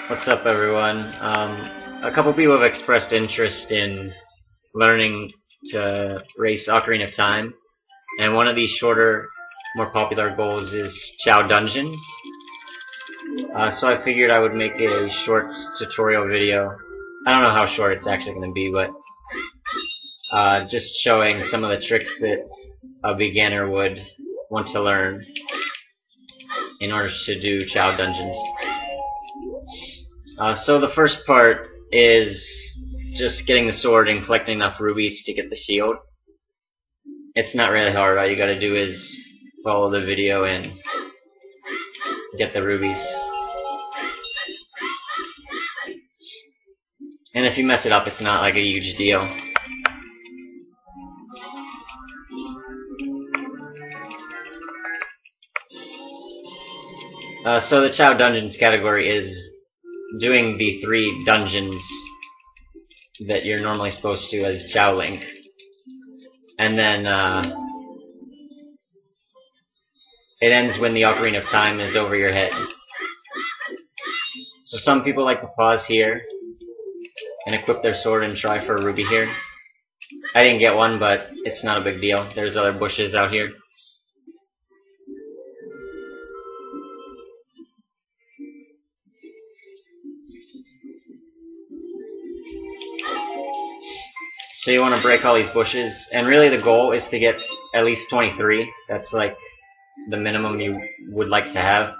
What's up, everyone? A couple people have expressed interest in learning to race Ocarina of Time, and one of these shorter, more popular goals is Chow Dungeons. So I figured I would make a short tutorial video. I don't know how short it's actually going to be, but just showing some of the tricks that a beginner would want to learn in order to do Chow Dungeons. So the first part is just getting the sword and collecting enough rubies to get the shield. It's not really hard. All you gotta do is follow the video and get the rubies. And if you mess it up, it's not like a huge deal. So the Chow Dungeons category is doing the 3 dungeons that you're normally supposed to as Chow Link. And then it ends when the Ocarina of Time is over your head. So some people like to pause here and equip their sword and try for a ruby here. I didn't get one, but it's not a big deal. There's other bushes out here. So you want to break all these bushes, and really the goal is to get at least 23. That's like the minimum you would like to have.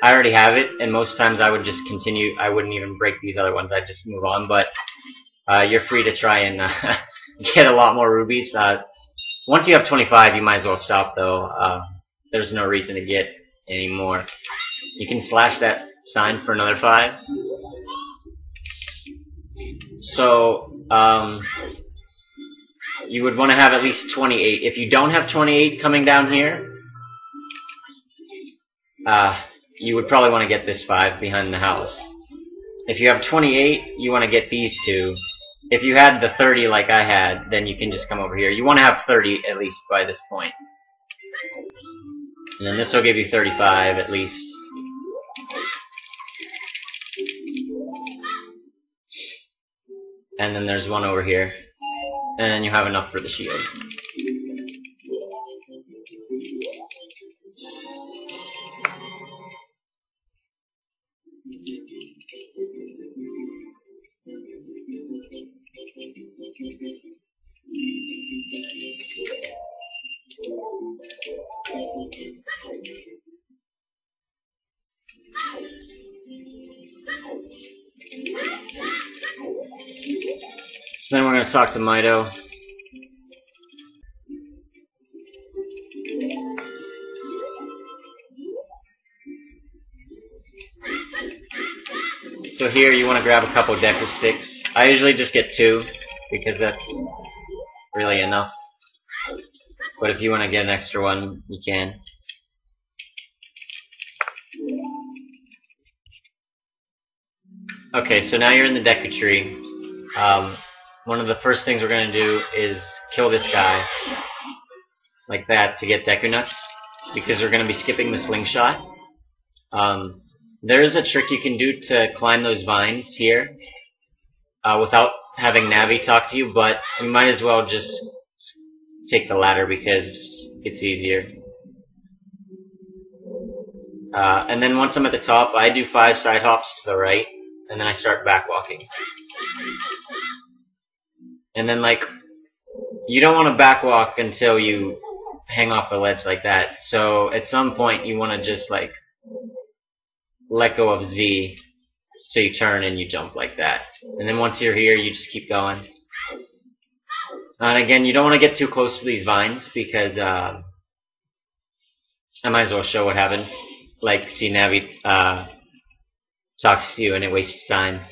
I already have it, and most times I would just continue. I wouldn't even break these other ones. I'd just move on, but you're free to try and get a lot more rubies. Once you have 25, you might as well stop, though. There's no reason to get any more. You can slash that sign for another 5. So, you would want to have at least 28. If you don't have 28 coming down here, you would probably want to get this 5 behind the house. If you have 28, you want to get these 2. If you had the 30 like I had, then you can just come over here. You want to have 30 at least by this point. And then this will give you 35 at least. And then there's one over here. And then you have enough for the shield. So then we're going to talk to Mido. So here you want to grab a couple Deku sticks. I usually just get 2 because that's really enough. But if you want to get an extra one, you can. Okay, so now you're in the Deku tree. One of the first things we're going to do is kill this guy like that to get Deku Nuts, because we're going to be skipping the slingshot. There is a trick you can do to climb those vines here without having Navi talk to you, but you might as well just take the ladder because it's easier. And then once I'm at the top, I do 5 side hops to the right, and then I start back walking. And then, like, you don't want to back walk until you hang off the ledge like that. So at some point you want to just, like, let go of Z, so you turn and you jump like that. And then once you're here, you just keep going. And again, you don't want to get too close to these vines, because I might as well show what happens. Like, see Navi talks to you and it wastes time.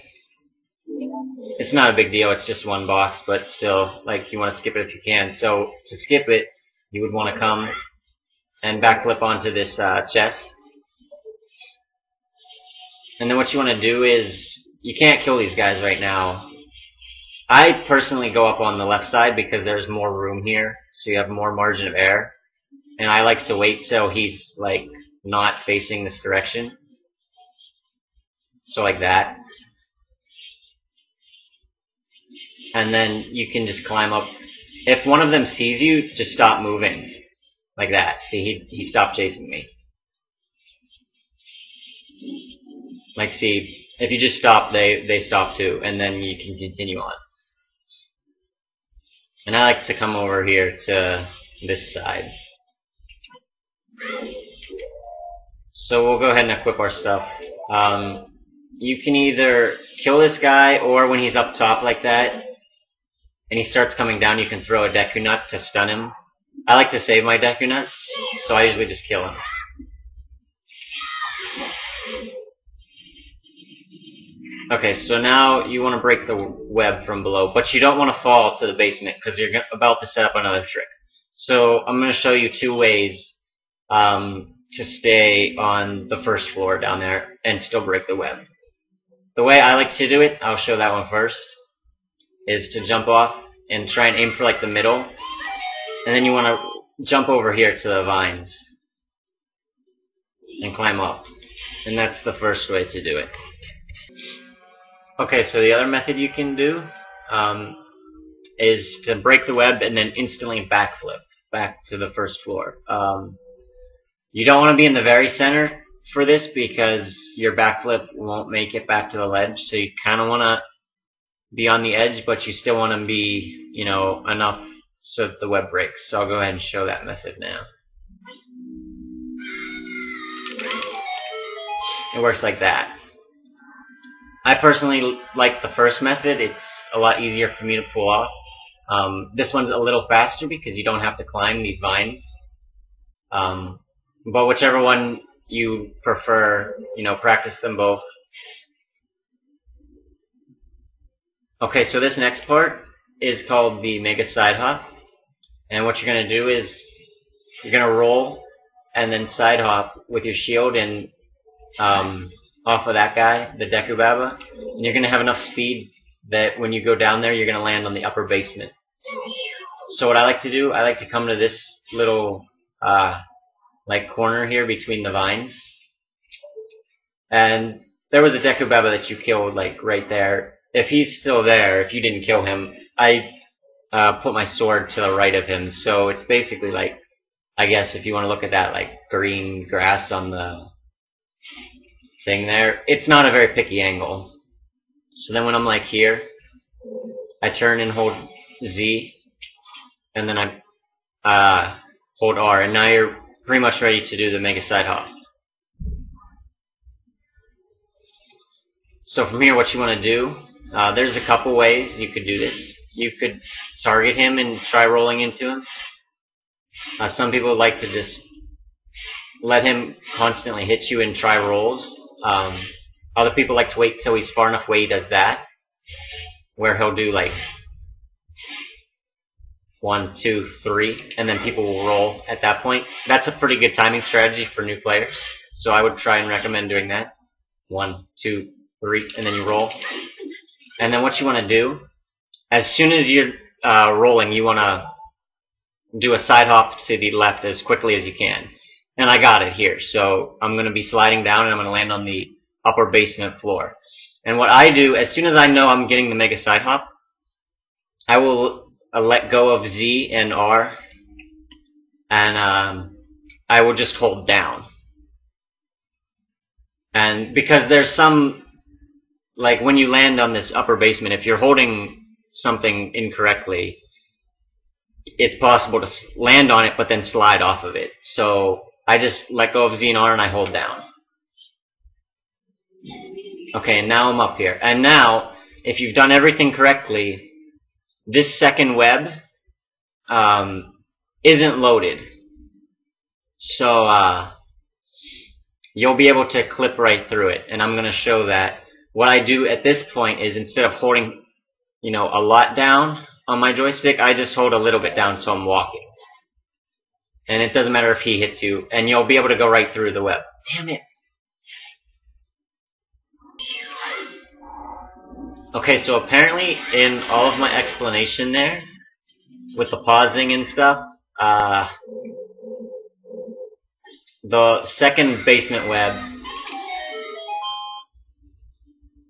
It's not a big deal, it's just one box, but still, like, you want to skip it if you can. So to skip it, you would want to come and backflip onto this chest. And then what you want to do is, you can't kill these guys right now. I personally go up on the left side because there's more room here, so you have more margin of error. And I like to wait till he's, like, not facing this direction. So like that. And then you can just climb up. If one of them sees you, just stop moving. Like that. See, he stopped chasing me. Like, see, if you just stop, they stop too, and then you can continue on. And I like to come over here to this side. So we'll go ahead and equip our stuff. You can either kill this guy, or when he's up top like that, and he starts coming down, you can throw a Deku Nut to stun him. I like to save my Deku Nuts, so I usually just kill him. Okay, so now you want to break the web from below, but you don't want to fall to the basement because you're about to set up another trick. So I'm going to show you two ways to stay on the first floor down there and still break the web. The way I like to do it, I'll show that one first, is to jump off and try and aim for like the middle, and then you want to jump over here to the vines and climb up, and that's the first way to do it. Okay, so the other method you can do is to break the web and then instantly backflip back to the first floor. You don't want to be in the very center for this because your backflip won't make it back to the ledge, so you kind of want to be on the edge, but you still want to be, you know, enough so that the web breaks. So I'll go ahead and show that method now. It works like that. I personally like the first method. It's a lot easier for me to pull off. This one's a little faster because you don't have to climb these vines. But whichever one you prefer, you know, practice them both. Okay, so this next part is called the Megasidehop. And what you're going to do is you're going to roll and then side hop with your shield and off of that guy, the Deku Baba, and you're going to have enough speed that when you go down there, you're going to land on the upper basement. So what I like to do, I like to come to this little like corner here between the vines, and there was a Deku Baba that you killed like right there. If he's still there, if you didn't kill him, I put my sword to the right of him, so it's basically like, I guess if you want to look at that, like green grass on the thing there. It's not a very picky angle. So then when I'm like here, I turn and hold Z, and then I hold R, and now you're pretty much ready to do the Megasidehop. So from here, what you want to do, there's a couple ways you could do this. You could target him and try rolling into him. Some people like to just let him constantly hit you and try rolls. Other people like to wait till he's far enough away he does that, where he'll do like 1, 2, 3, and then people will roll at that point. That's a pretty good timing strategy for new players, so I would try and recommend doing that. 1, 2, 3, and then you roll. And then what you want to do, as soon as you're rolling, you want to do a side hop to the left as quickly as you can. And I got it here, so I'm going to be sliding down and I'm going to land on the upper basement floor. And what I do, as soon as I know I'm getting the Megasidehop, I will let go of Z and R, and I will just hold down. And because there's some, like when you land on this upper basement, if you're holding something incorrectly, it's possible to land on it but then slide off of it. So I just let go of Z and R and I hold down. Okay, and now I'm up here. And now, if you've done everything correctly, this second web isn't loaded. So you'll be able to clip right through it. And I'm going to show that. What I do at this point is instead of holding, you know, a lot down on my joystick, I just hold a little bit down so I'm walking. And it doesn't matter if he hits you, and you'll be able to go right through the web. Damn it. Okay, so apparently in all of my explanation there, with the pausing and stuff, the second basement web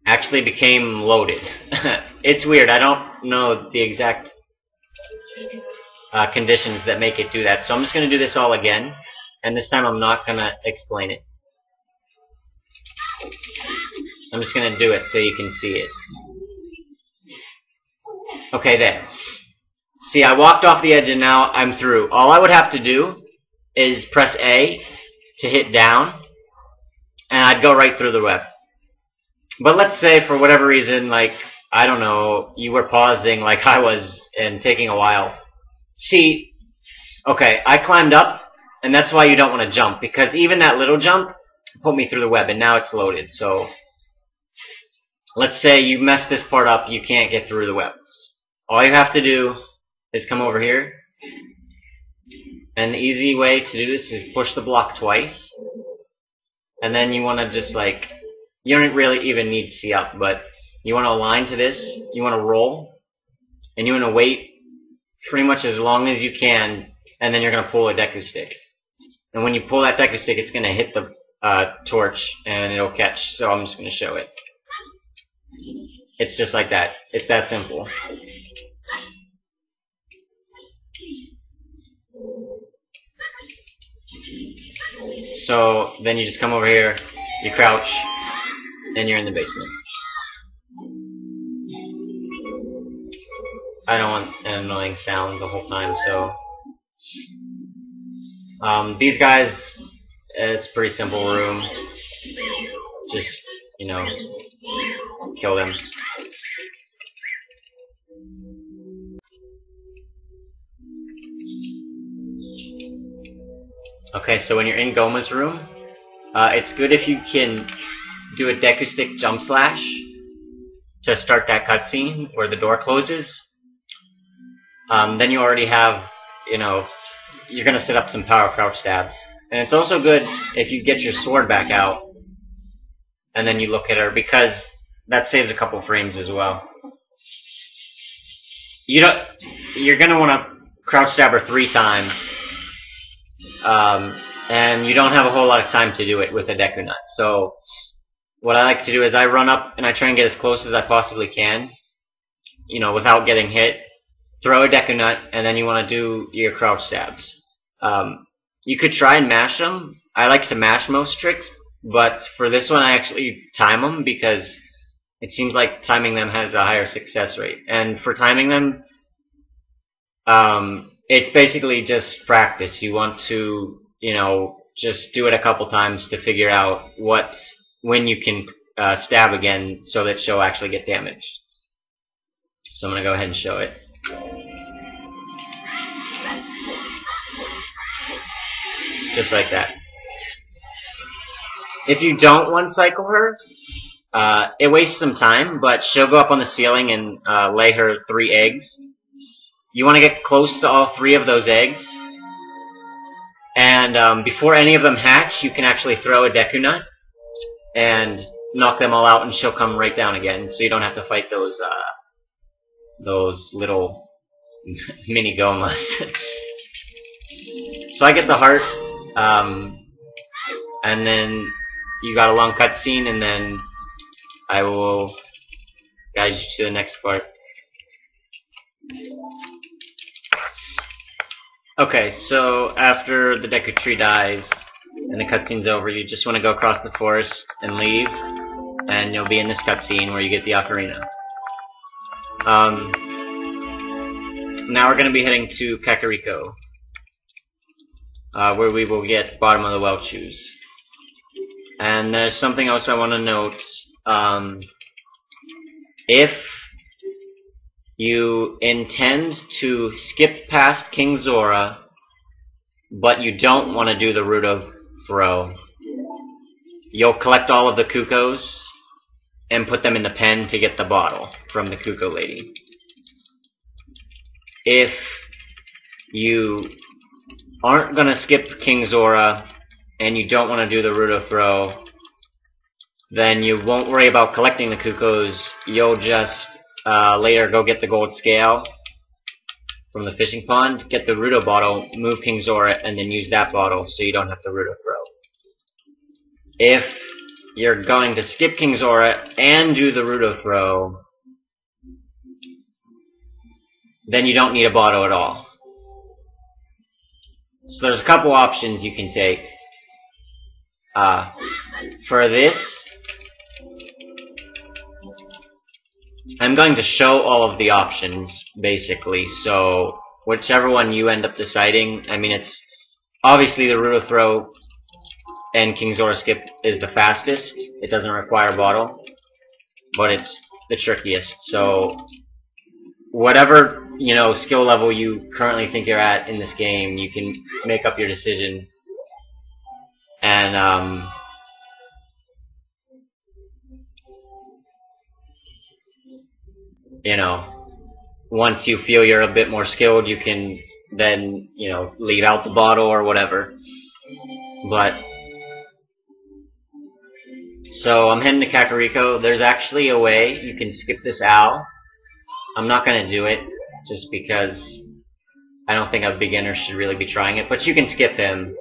actually became loaded. It's weird. I don't know the exact conditions that make it do that. So I'm just going to do this all again, and this time I'm not going to explain it. I'm just going to do it so you can see it. Okay, there. See, I walked off the edge and now I'm through. All I would have to do is press A to hit down, and I'd go right through the web. But let's say for whatever reason, like, I don't know, you were pausing like I was and taking a while. See, okay, I climbed up, and that's why you don't want to jump, because even that little jump put me through the web, and now it's loaded. So let's say you mess this part up, you can't get through the web. All you have to do is come over here, and the easy way to do this is push the block twice, and then you want to just like, you don't really even need to see up, but you want to align to this, you want to roll, and you want to wait pretty much as long as you can, and then you're going to pull a Deku stick. And when you pull that Deku stick, it's going to hit the torch, and it'll catch, so I'm just going to show it. It's just like that. It's that simple. So then you just come over here, you crouch, and you're in the basement. I don't want an annoying sound the whole time, so these guys, it's a pretty simple room. Just, you know, kill them. Okay, so when you're in Goma's room, it's good if you can do a Deku Stick jump slash to start that cutscene where the door closes. Then you already have, you know, you're going to set up some power crouch stabs. And it's also good if you get your sword back out and then you look at her, because that saves a couple frames as well. You're going to want to crouch stab her 3 times. And you don't have a whole lot of time to do it with a Deku Nut. So what I like to do is I run up and I try and get as close as I possibly can, you know, without getting hit. Throw a Deku Nut, and then you want to do your crouch stabs. You could try and mash them. I like to mash most tricks, but for this one I actually time them, because it seems like timing them has a higher success rate. And for timing them, it's basically just practice. You want to, you know, just do it a couple times to figure out when you can stab again so that she'll actually get damaged. So I'm going to go ahead and show it. Just like that. If you don't one-cycle her, it wastes some time, but she'll go up on the ceiling and lay her 3 eggs. You want to get close to all 3 of those eggs, and before any of them hatch, you can actually throw a Deku Nut and knock them all out, and she'll come right down again, so you don't have to fight those little mini Gomas. So I get the heart, and then you got a long cutscene, and then I will guide you to the next part. Okay, so after the Deku Tree dies and the cutscene's over, you just want to go across the forest and leave, and you'll be in this cutscene where you get the Ocarina. Now we're going to be heading to Kakariko, where we will get Bottom of the Well Shoes. And there's something else I want to note. If you intend to skip past King Zora, but you don't want to do the Ruto Throw, you'll collect all of the Cuckoos and put them in the pen to get the bottle from the Cuckoo Lady. If you aren't going to skip King Zora and you don't want to do the Ruto Throw, then you won't worry about collecting the Cuckoos. You'll just later go get the gold scale from the fishing pond, get the Ruto bottle, move King Zora, and then use that bottle so you don't have to Ruto Throw. If you're going to skip King Zora and do the Ruto Throw, then you don't need a botw at all. So there's a couple options you can take. For this, I'm going to show all of the options, basically. So whichever one you end up deciding, I mean, it's obviously the Ruto Throw and King Zora skip is the fastest. It doesn't require botw, but it's the trickiest. So whatever, you know, skill level you currently think you're at in this game, you can make up your decision. And you know, once you feel you're a bit more skilled, you can then, you know, leave out the botw or whatever. But so I'm heading to Kakariko. There's actually a way you can skip this owl. I'm not gonna do it just because I don't think a beginner should really be trying it. But you can skip him.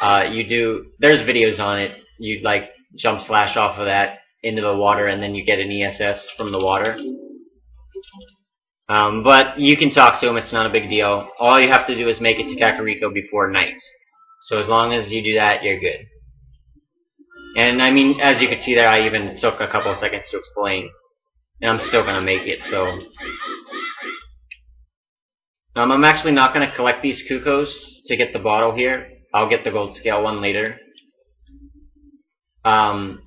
There's videos on it. You'd like jump slash off of that into the water, and then you get an ESS from the water. But you can talk to him. It's not a big deal. All you have to do is make it to Kakariko before night. So as long as you do that, you're good. And I mean, as you can see there, I even took a couple of seconds to explain. And I'm still going to make it, so. I'm actually not going to collect these Cuckoos to get the bottle here. I'll get the gold scale one later. But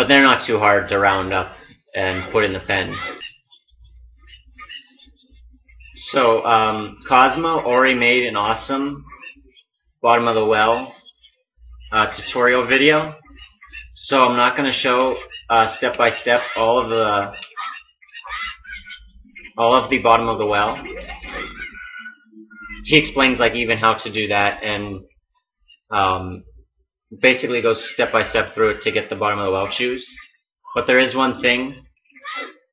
they're not too hard to round up and put in the pen. So, Cosmo already made an awesome bottom of the well tutorial video. So I'm not going to show step by step all of the bottom of the well. He explains like even how to do that, and basically goes step by step through it to get the bottom of the well shoes. But there is one thing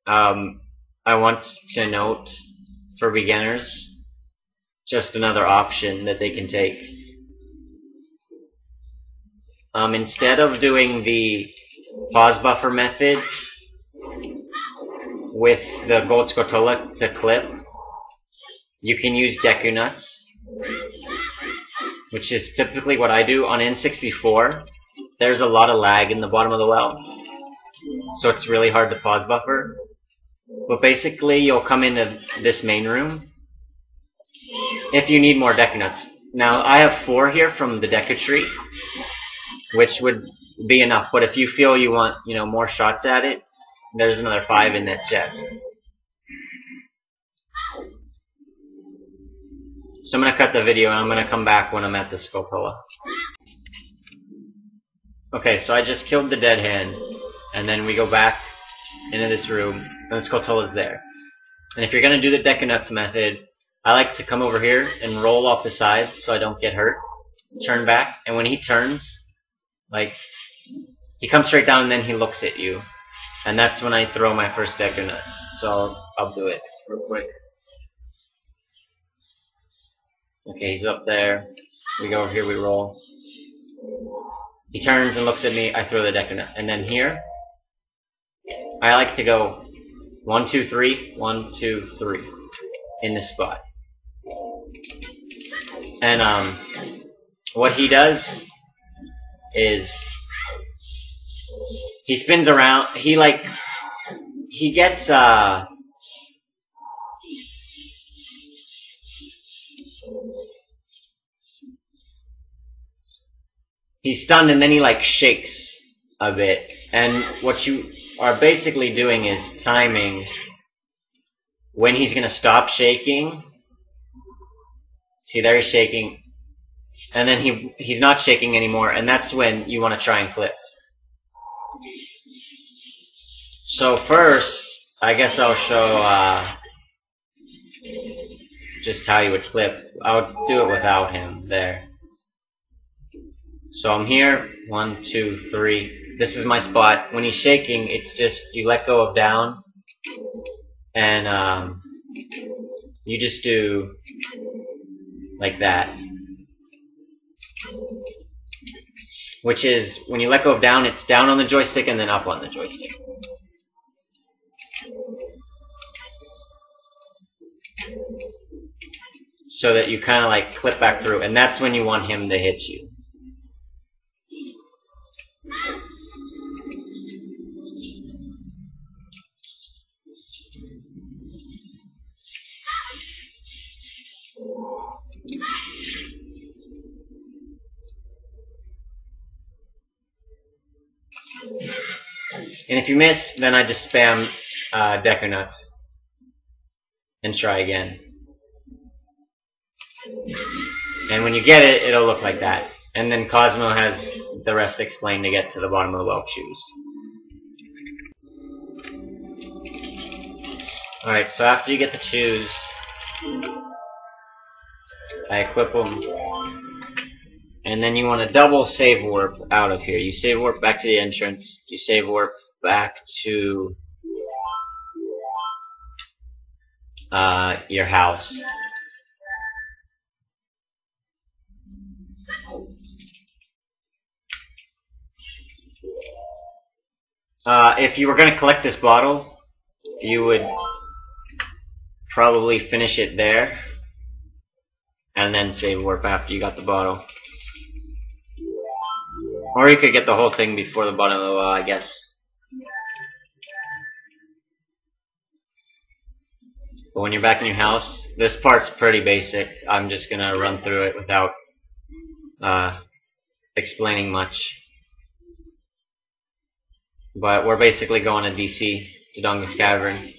I want to note for beginners, just another option that they can take. Instead of doing the pause buffer method with the Gold Skulltula Clip, you can use Deku Nuts, which is typically what I do. On N64, there's a lot of lag in the bottom of the well, so it's really hard to pause buffer. But basically, you'll come into this main room if you need more Deku Nuts. Now, I have 4 here from the Deku tree, which would be enough. But if you feel you want, you know, more shots at it, there's another 5 in that chest. So I'm going to cut the video and I'm going to come back when I'm at the Skulltula. Okay, so I just killed the dead hand, and then we go back into this room, and the Skulltula's there. And if you're going to do the Deku Nuts method, I like to come over here and roll off the side so I don't get hurt. Turn back, and when he turns, like, he comes straight down and then he looks at you. And that's when I throw my first Deku Nut. So I'll do it real quick. Okay, he's up there. We go over here, we roll. He turns and looks at me, I throw the Deku Nut. And then here, I like to go 1, 2, 3, 1, 2, 3 in this spot. And what he does is he spins around. He gets he's stunned, and then he like shakes a bit. And what you are basically doing is timing when he's gonna stop shaking. See, there he's shaking. And then he's not shaking anymore, and that's when you want to try and clip. So first, I guess I'll show just how you would clip. I'll do it without him there. So I'm here, 1, 2, 3. This is my spot. When he's shaking, it's just you let go of down, and you just do like that. which is when you let go of down, it's down on the joystick and then up on the joystick. So that you kind of like clip back through, and that's when you want him to hit you. And if you miss, then I just spam Deku Nuts and try again. And when you get it, it'll look like that. And then Cosmo has the rest explained to get to the bottom of the well shoes. Alright, so after you get the shoes, I equip them. And then you want to double save warp out of here. You save warp back to the entrance. You save warp back to your house. If you were going to collect this bottle, you would probably finish it there and then save warp after you got the bottle. Or you could get the whole thing before the bottom of the well, I guess. But when you're back in your house, this part's pretty basic. I'm just going to run through it without explaining much. But we're basically going to DC, Dodongo Cavern.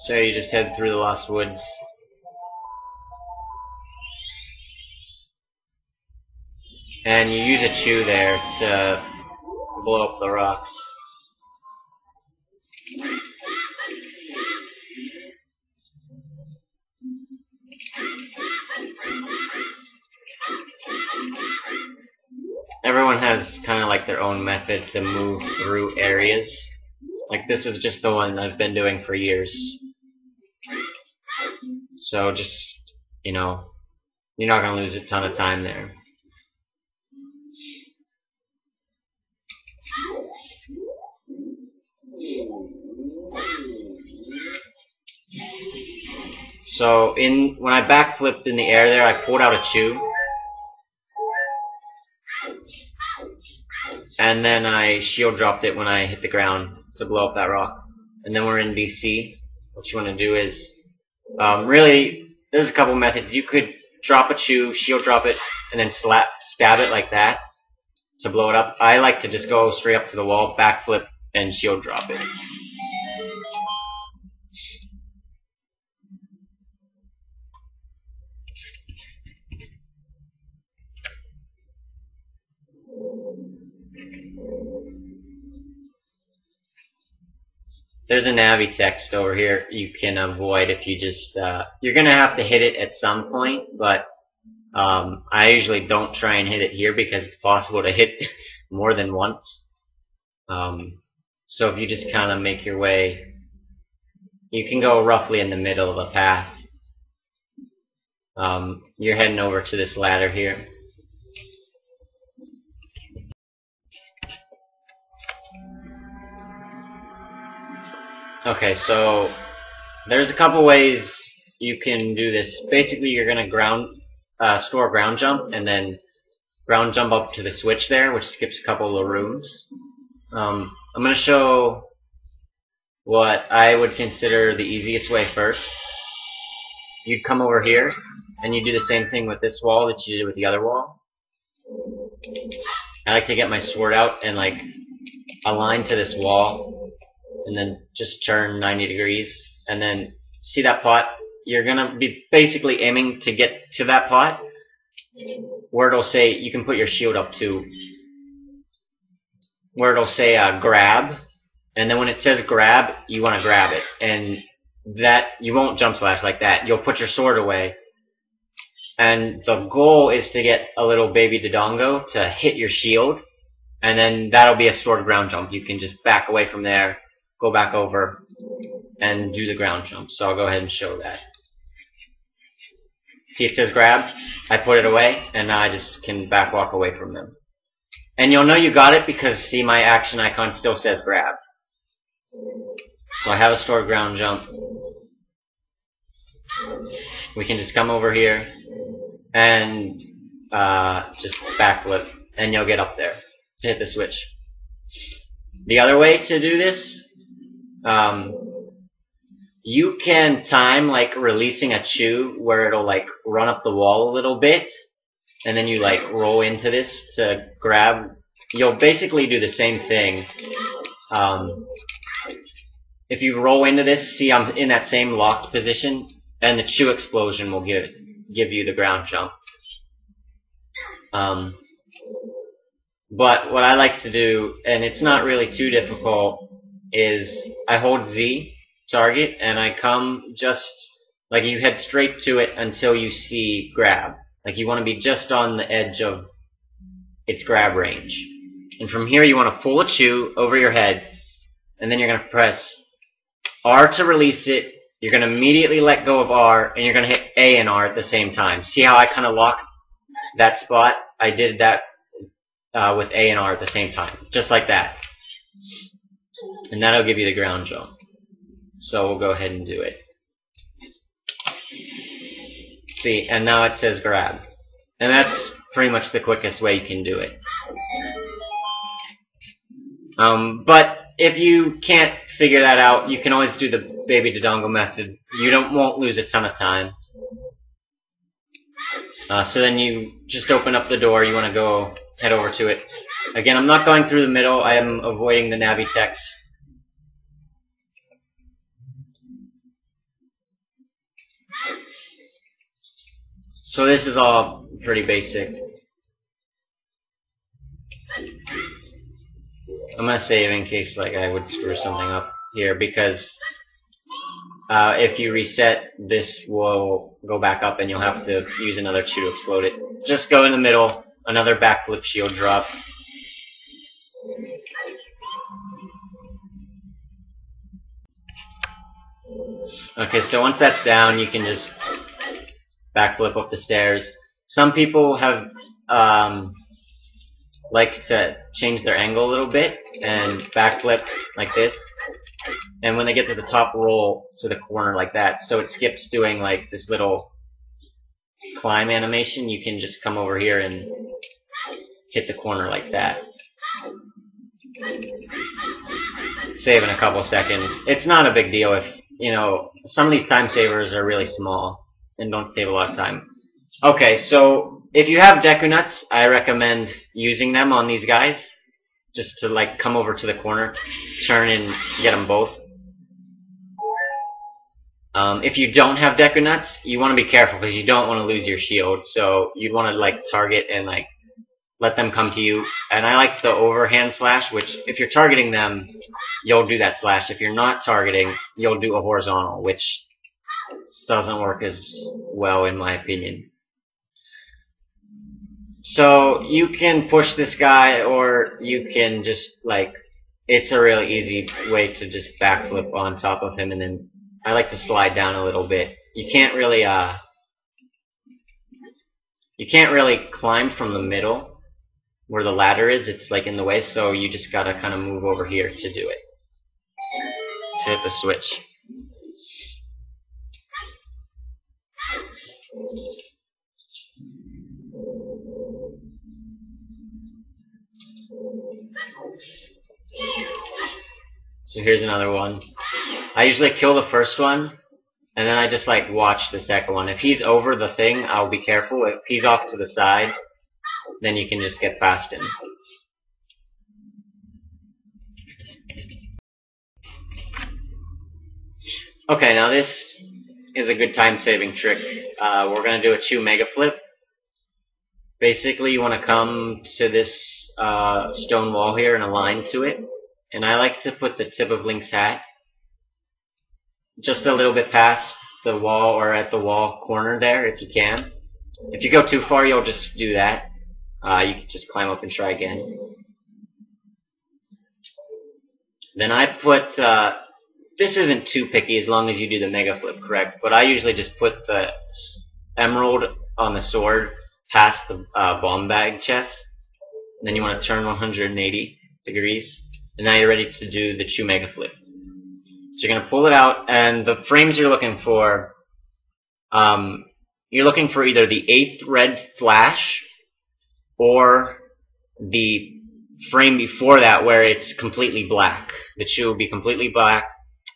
So you just head through the Lost Woods. And you use a chew there to blow up the rocks. Everyone has kind of like their own method to move through areas. Like this is just the one I've been doing for years. So just, you know, you're not going to lose a ton of time there. So when I backflipped in the air there, I pulled out a chew. And then I shield dropped it when I hit the ground to blow up that rock. And then we're in DC. What you want to do is, really, there's a couple methods. You could drop a chew, shield drop it, and then stab it like that to blow it up. I like to just go straight up to the wall, backflip, and shield drop it. There's a navi text over here you can avoid if you just, you're going to have to hit it at some point, but I usually don't try and hit it here because it's possible to hit more than once. So if you just kind of make your way, you can go roughly in the middle of the path. You're heading over to this ladder here. Okay, so there's a couple ways you can do this. Basically, you're going to store ground jump and then ground jump up to the switch there, which skips a couple of rooms. I'm going to show what I would consider the easiest way first. You'd come over here and you do the same thing with this wall that you did with the other wall. I like to get my sword out and like align to this wall. And then just turn 90 degrees, and then see that pot? You're going to be basically aiming to get to that pot, where it'll say, you can put your shield up too, where it'll say grab, and then when it says grab, you want to grab it, and that, you won't jump slash like that, you'll put your sword away, And the goal is to get a little baby Dodongo to hit your shield, and then that'll be a stored ground jump. You can just back away from there, go back over, and do the ground jump. So I'll go ahead and show that. See, it says grabbed. I put it away, and now I just can back walk away from them. And you'll know you got it because, see, my action icon still says grabbed. So I have a stored ground jump. We can just come over here and just backflip, and you'll get up there to hit the switch. The other way to do this, you can time like releasing a chew where it'll like run up the wall a little bit, and then you like roll into this to grab. You'll basically do the same thing. If you roll into this, see I'm in that same locked position, and the chew explosion will give you the ground jump. But what I like to do, and it's not really too difficult, is I hold Z, target, and I come just, like you head straight to it until you see grab. Like you want to be just on the edge of its grab range. And from here you want to pull a chew over your head, and then you're going to press R to release it. You're going to immediately let go of R, and you're going to hit A and R at the same time. See how I kind of locked that spot? I did that with A and R at the same time. Just like that. And that'll give you the ground jump. So we'll go ahead and do it. See, and now it says grab. And that's pretty much the quickest way you can do it. But if you can't figure that out, you can always do the baby Dodongo method. You won't lose a ton of time. So then you just open up the door. You want to go head over to it. Again, I'm not going through the middle. I am avoiding the Navi text. So this is all pretty basic. I'm going to save in case like I would screw something up here, because if you reset, this will go back up and you'll have to use another chew to explode it. Just go in the middle, another backflip shield drop. Okay, so once that's down, you can just backflip up the stairs. Some people have like to change their angle a little bit and backflip like this, and when they get to the top, roll to the corner like that, so it skips doing like this little climb animation. You can just come over here and hit the corner like that. Save in a couple seconds. It's not a big deal if, you know, some of these time savers are really small and don't save a lot of time. Okay, so if you have Deku Nuts, I recommend using them on these guys, just to like come over to the corner, turn and get them both. If you don't have Deku Nuts, you want to be careful because you don't want to lose your shield. So you'd want to like target and like let them come to you. And I like the overhand slash, which if you're targeting them, you'll do that slash. If you're not targeting, you'll do a horizontal, which doesn't work as well in my opinion. So you can push this guy, or you can just like, it's a really easy way to just backflip on top of him, and then I like to slide down a little bit. You can't really climb from the middle where the ladder is. It's like in the way, so you just gotta kind of move over here to do it, to hit the switch. So here's another one. I usually kill the first one, and then I just like watch the second one. If he's over the thing, I'll be careful. If he's off to the side, then you can just get past him. Okay, now this is a good time-saving trick. We're going to do a chew Megaflip. Basically, you want to come to this stone wall here and align to it. And I like to put the tip of Link's hat just a little bit past the wall, or at the wall corner there if you can. If you go too far, you'll just do that. You can just climb up and try again. Then I put, this isn't too picky as long as you do the Megaflip correct, but I usually just put the emerald on the sword past the bomb bag chest. And then you want to turn 180 degrees. And now you're ready to do the true Megaflip. So you're going to pull it out, and the frames you're looking for, you're looking for either the 8th red flash or the frame before that where it's completely black. The shoe will be completely black,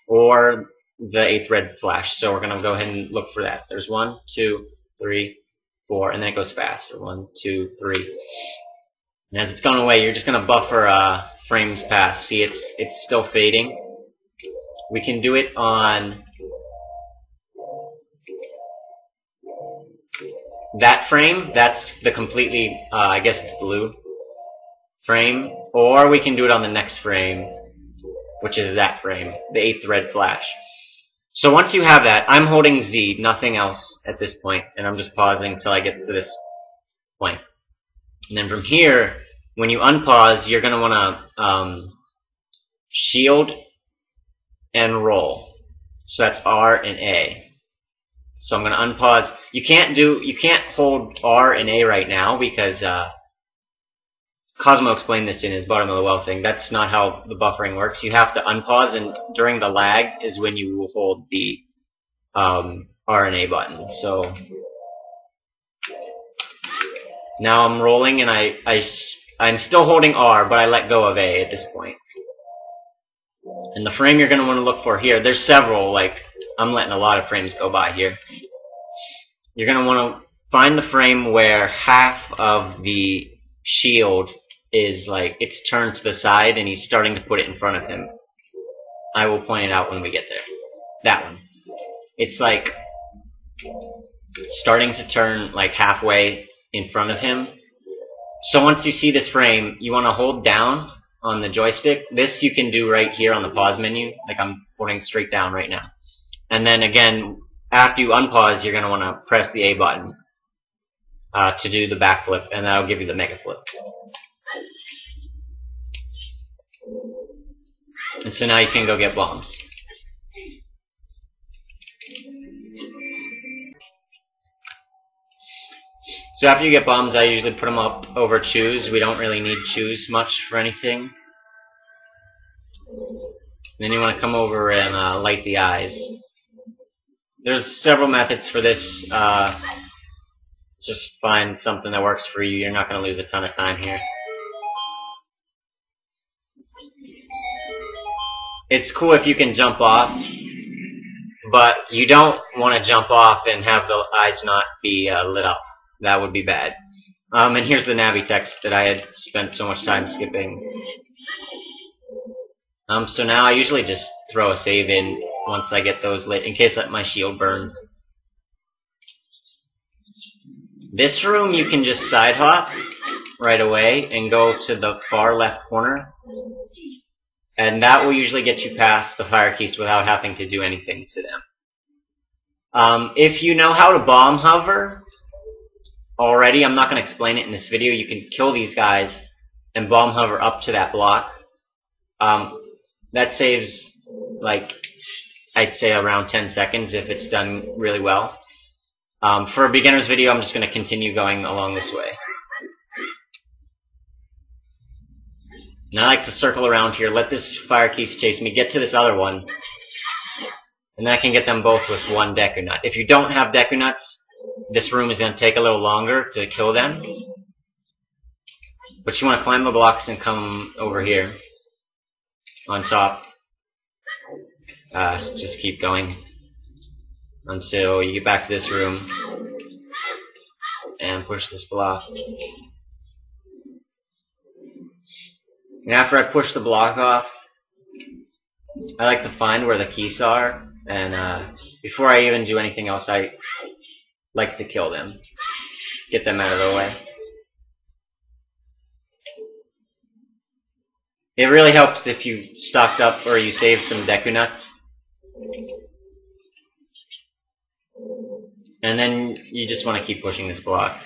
or the 8th red flash. So we're going to go ahead and look for that. There's 1, 2, 3, 4, and then it goes faster. 1, 2, 3. And as it's going away, you're just going to buffer frames past. See, it's still fading. We can do it on that frame. That's the completely, I guess it's blue frame. Or we can do it on the next frame, which is that frame, the 8th red flash. So once you have that, I'm holding Z, nothing else at this point, and I'm just pausing until I get to this point. And then from here, when you unpause, you're going to want to shield and roll. So that's R and A. So I'm going to unpause. You can't hold R and A right now because Cosmo explained this in his bottom of the well thing. That's not how the buffering works. You have to unpause, and during the lag is when you will hold the R and A button. So now I'm rolling, and I'm still holding R, but I let go of A at this point. And the frame you're going to want to look for here, there's several, like, I'm letting a lot of frames go by here. You're going to want to find the frame where half of the shield is, like, it's turned to the side and he's starting to put it in front of him. I will point it out when we get there. That one. It's, like, starting to turn, like, halfway in front of him. So once you see this frame, you want to hold down on the joystick. This you can do right here on the pause menu, like I'm holding straight down right now. And then again, after you unpause, you're going to want to press the A button to do the backflip, and that'll give you the Megaflip. And so now you can go get bombs. So after you get bombs, I usually put them up over chews. We don't really need chews much for anything. Then you want to come over and light the eyes. There's several methods for this. Just find something that works for you. You're not going to lose a ton of time here. It's cool if you can jump off, but you don't want to jump off and have the eyes not be lit up. That would be bad. And here's the Navi text that I had spent so much time skipping. So now I usually just throw a save in once I get those lit, in case my shield burns. This room you can just side hop right away and go to the far left corner. And that will usually get you past the fire keys without having to do anything to them. If you know how to bomb hover already, I'm not going to explain it in this video. You can kill these guys and bomb hover up to that block. That saves, like, I'd say around 10 seconds if it's done really well. For a beginner's video, I'm just going to continue going along this way. Now I like to circle around here, let this fire keys chase me, get to this other one, and then I can get them both with one Deku Nut. If you don't have Deku Nuts, this room is going to take a little longer to kill them. But you want to climb the blocks and come over here on top. Just keep going until you get back to this room and push this block. And after I push the block off, I like to find where the keys are, and before I even do anything else, I like to kill them. Get them out of the way. It really helps if you stocked up or you saved some Deku Nuts. And then you just want to keep pushing this block.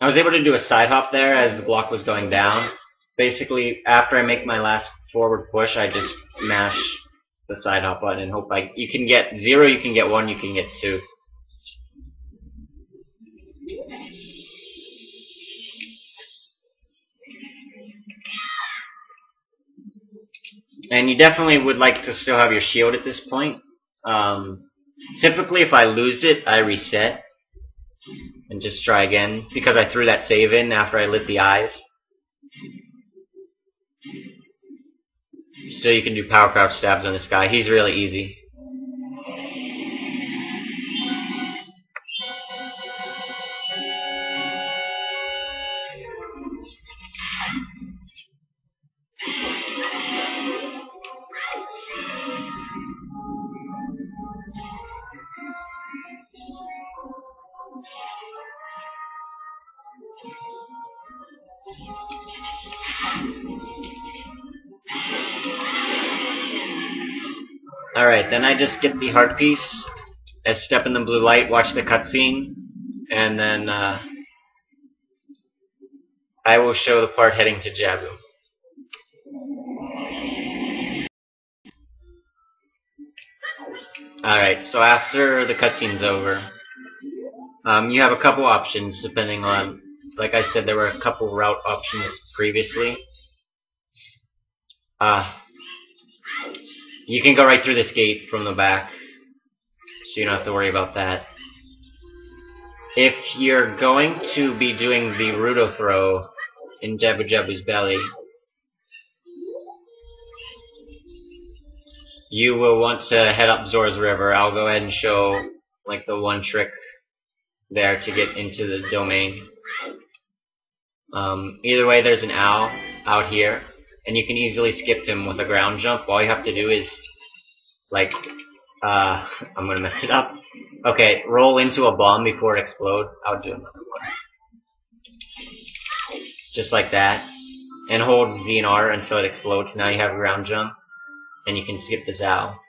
I was able to do a side hop there as the block was going down. Basically, after I make my last forward push, I just mash the side hop button and hope you can get 0, you can get 1, you can get 2. And you definitely would like to still have your shield at this point. Typically, if I lose it, I reset and just try again, because I threw that save in after I lit the eyes. So you can do power crouch stabs on this guy. He's really easy. Alright, then I just get the heart piece, step in the blue light, watch the cutscene, and then I will show the part heading to Jabu. Alright, so after the cutscene's over, you have a couple options depending on, like I said, there were a couple route options previously. You can go right through this gate from the back, so you don't have to worry about that. If you're going to be doing the Ruto Throw in Jabu Jabu's belly, you will want to head up Zora's River. I'll go ahead and show like the one trick there to get into the domain. Either way, there's an owl out here, and you can easily skip him with a ground jump. All you have to do is, like, I'm gonna mess it up. Okay, roll into a bomb before it explodes. I'll do another one. Just like that. And hold Z and R until it explodes. Now you have a ground jump, and you can skip this owl.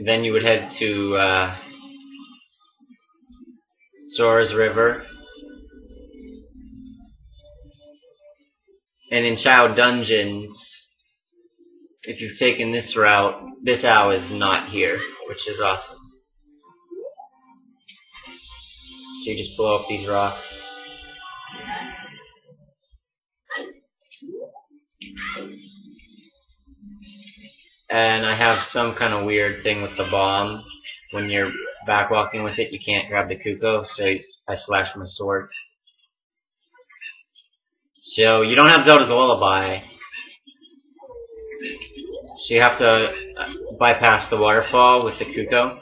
Then you would head to Zora's River. And in Child Dungeons, if you've taken this route, this owl is not here, which is awesome. So you just blow up these rocks. And I have some kind of weird thing with the bomb. When you're backwalking with it, you can't grab the Kuko, so I slashed my sword. So you don't have Zelda's Lullaby. So you have to bypass the waterfall with the Kuko.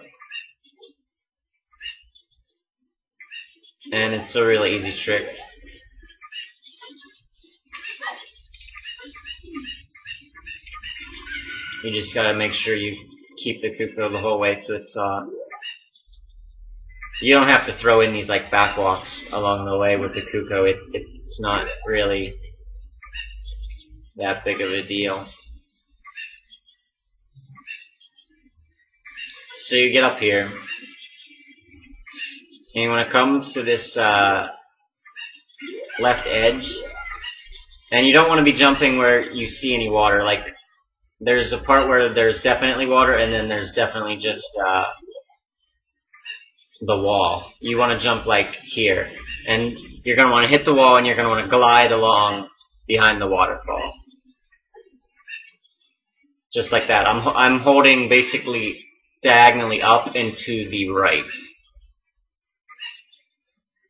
And it's a really easy trick. You just gotta make sure you keep the Kuko the whole way so it's you don't have to throw in these like backwalks along the way with the Kuko. It's not really that big of a deal. So you get up here, and when it comes to this left edge, and you don't want to be jumping where you see any water. Like, there's a part where there's definitely water, and then there's definitely just the wall. You want to jump like here, and you're going to want to hit the wall, and you're going to want to glide along behind the waterfall, just like that. I'm holding basically diagonally up and to the right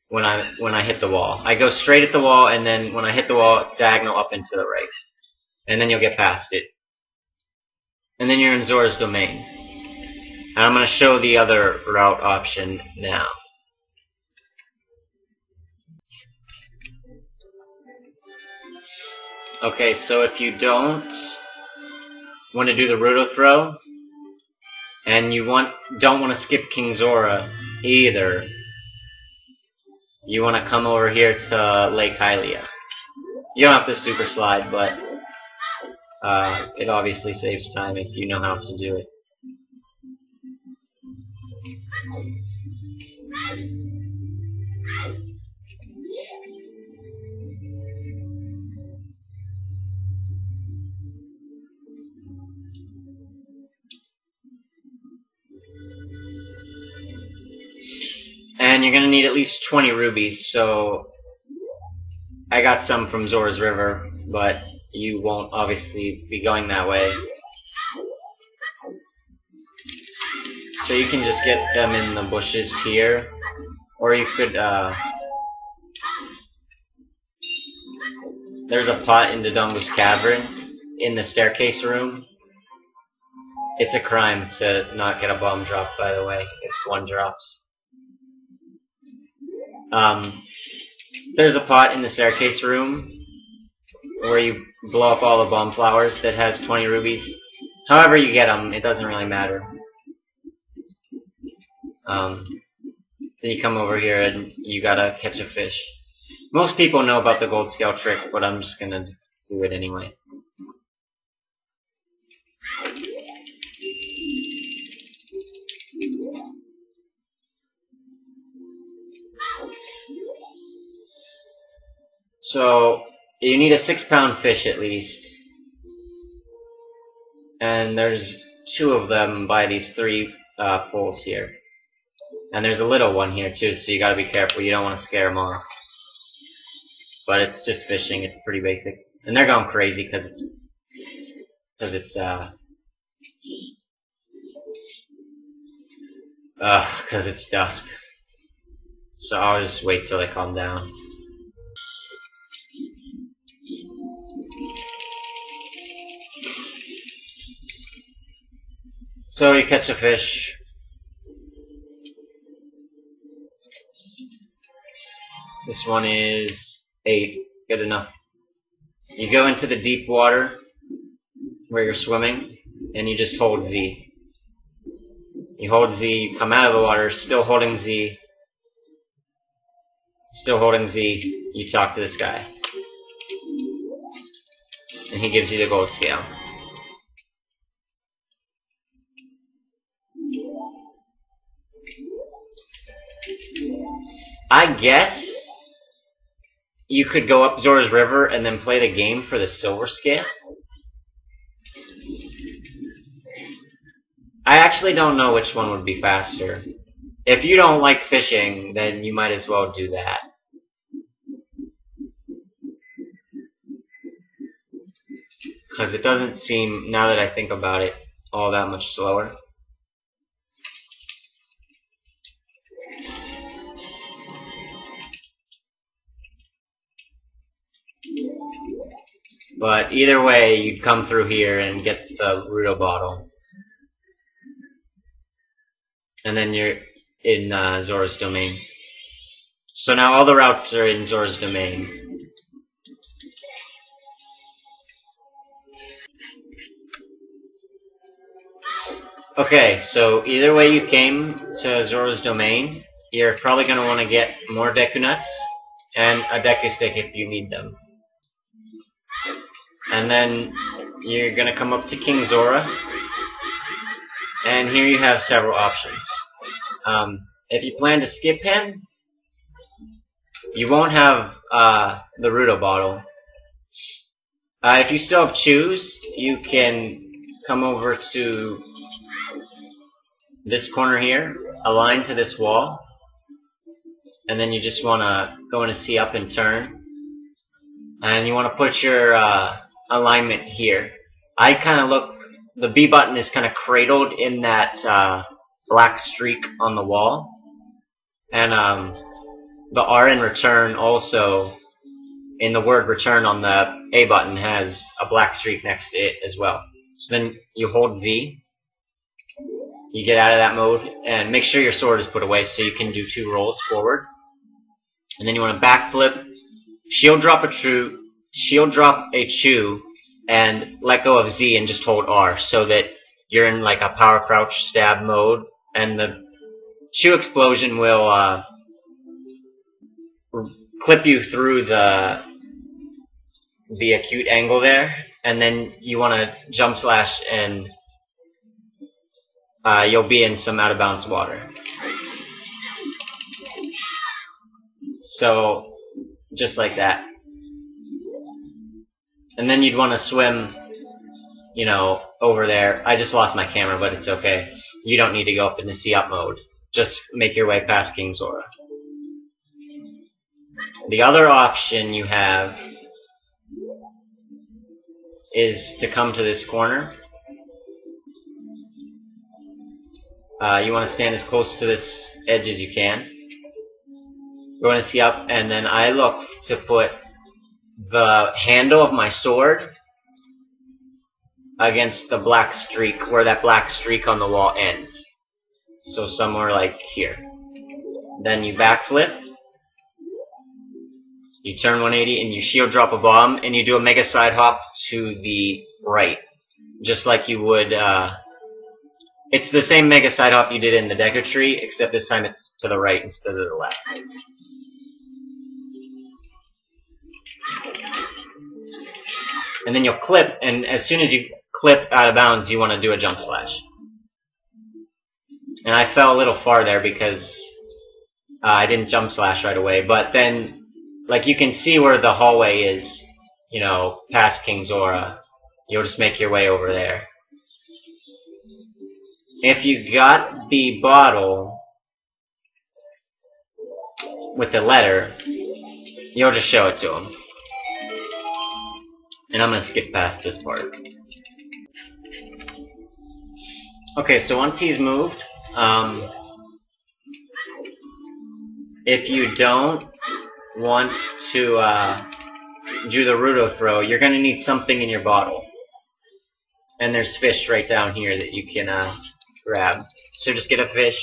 when I hit the wall. I go straight at the wall, and then when I hit the wall, diagonal up and to the right, and then you'll get past it, and then you're in Zora's domain. And I'm going to show the other route option now. Okay, so if you don't want to do the Ruto Throw, and you don't want to skip King Zora either, you want to come over here to Lake Hylia. You don't have to super slide, but it obviously saves time if you know how to do it. And you're going to need at least 20 rubies, so I got some from Zora's River, but you won't obviously be going that way. So you can just get them in the bushes here, or you could, there's a pot in Dodongo Cavern in the staircase room. It's a crime to not get a bomb drop, by the way, if one drops. There's a pot in the staircase room where you blow up all the bomb flowers that has 20 rubies. However you get them, it doesn't really matter. Then you come over here and you gotta catch a fish. Most people know about the gold scale trick, but I'm just gonna do it anyway. So you need a 6-pound fish at least, and there's 2 of them by these 3 poles here, and there's a little one here too, so you gotta be careful. You don't want to scare them off. But it's just fishing. It's pretty basic, and they're going crazy because it's dusk. So I'll just wait till they calm down. So you catch a fish. This one is 8. Good enough. You go into the deep water where you're swimming, and you just hold Z. You hold Z, you come out of the water, still holding Z. Still holding Z, you talk to this guy. And he gives you the gold scale. I guess you could go up Zora's River and then play the game for the silver scale. I actually don't know which one would be faster. If you don't like fishing, then you might as well do that. Because it doesn't seem, now that I think about it, all that much slower. But either way, you'd come through here and get the Ruto bottle. And then you're in Zora's domain. So now all the routes are in Zora's domain. Okay, so either way you came to Zora's domain, you're probably going to want to get more Deku Nuts and a Deku Stick if you need them. And then you're going to come up to King Zora, and here you have several options. If you plan to skip him, you won't have the Ruto bottle. If you still have choose, you can come over to this corner here, align to this wall, and then you just want to go in a C up and turn, and you want to put your alignment here. I kind of look, the B button is kind of cradled in that black streak on the wall, and the R in return also, in the word return on the A button, has a black streak next to it as well. So then you hold Z, you get out of that mode, and make sure your sword is put away so you can do 2 rolls forward. And then you want to backflip, shield drop a true shield drop a chew and let go of Z and just hold R so that you're in like a power crouch stab mode, and the chew explosion will clip you through the acute angle there, and then you want to jump slash and you'll be in some out of bounds water. So just like that. And then you'd want to swim, you know, over there. I just lost my camera, but it's okay. You don't need to go up in the see up mode. Just make your way past King Zora. The other option you have is to come to this corner. You want to stand as close to this edge as you can. You want to see up, and then I look to put the handle of my sword against the black streak, where that black streak on the wall ends. So somewhere like here. Then you backflip, you turn 180, and you shield drop a bomb, and you do a Megasidehop to the right. Just like you would, it's the same Megasidehop you did in the Deku tree, except this time it's to the right instead of the left. And then you'll clip, and as soon as you clip out of bounds, you want to do a jump slash. And I fell a little far there because I didn't jump slash right away, but then, like, you can see where the hallway is, you know, past King Zora. You'll just make your way over there. If you got the bottle with the letter, you'll just show it to him. And I'm going to skip past this part. Okay, so once he's moved, if you don't want to do the Ruto Throw, you're going to need something in your bottle. And there's fish right down here that you can grab. So just get a fish.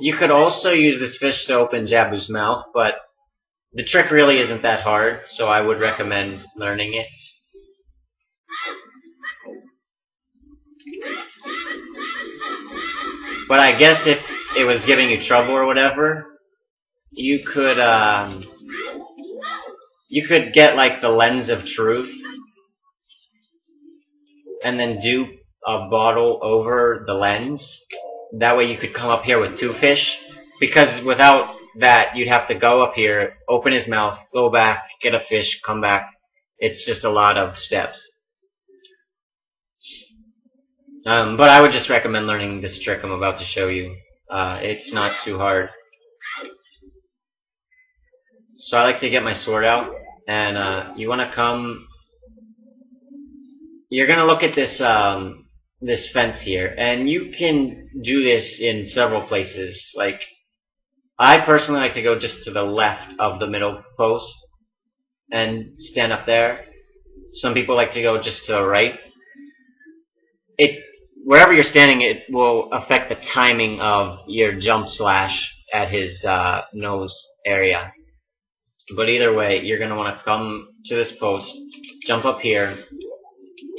You could also use this fish to open Jabu's mouth, but the trick really isn't that hard, so I would recommend learning it. But I guess if it was giving you trouble or whatever, you could get like the lens of truth and then do a bottle over the lens. That way you could come up here with two fish, because without that you'd have to go up here, open his mouth, go back, get a fish, come back. It's just a lot of steps. But I would just recommend learning this trick I'm about to show you. It's not too hard. So I like to get my sword out, and you want to come. You're gonna look at this this fence here, and you can do this in several places. Like, I personally like to go just to the left of the middle post and stand up there. Some people like to go just to the right. Wherever you're standing, it will affect the timing of your jump slash at his nose area. But either way, you're going to want to come to this post, jump up here.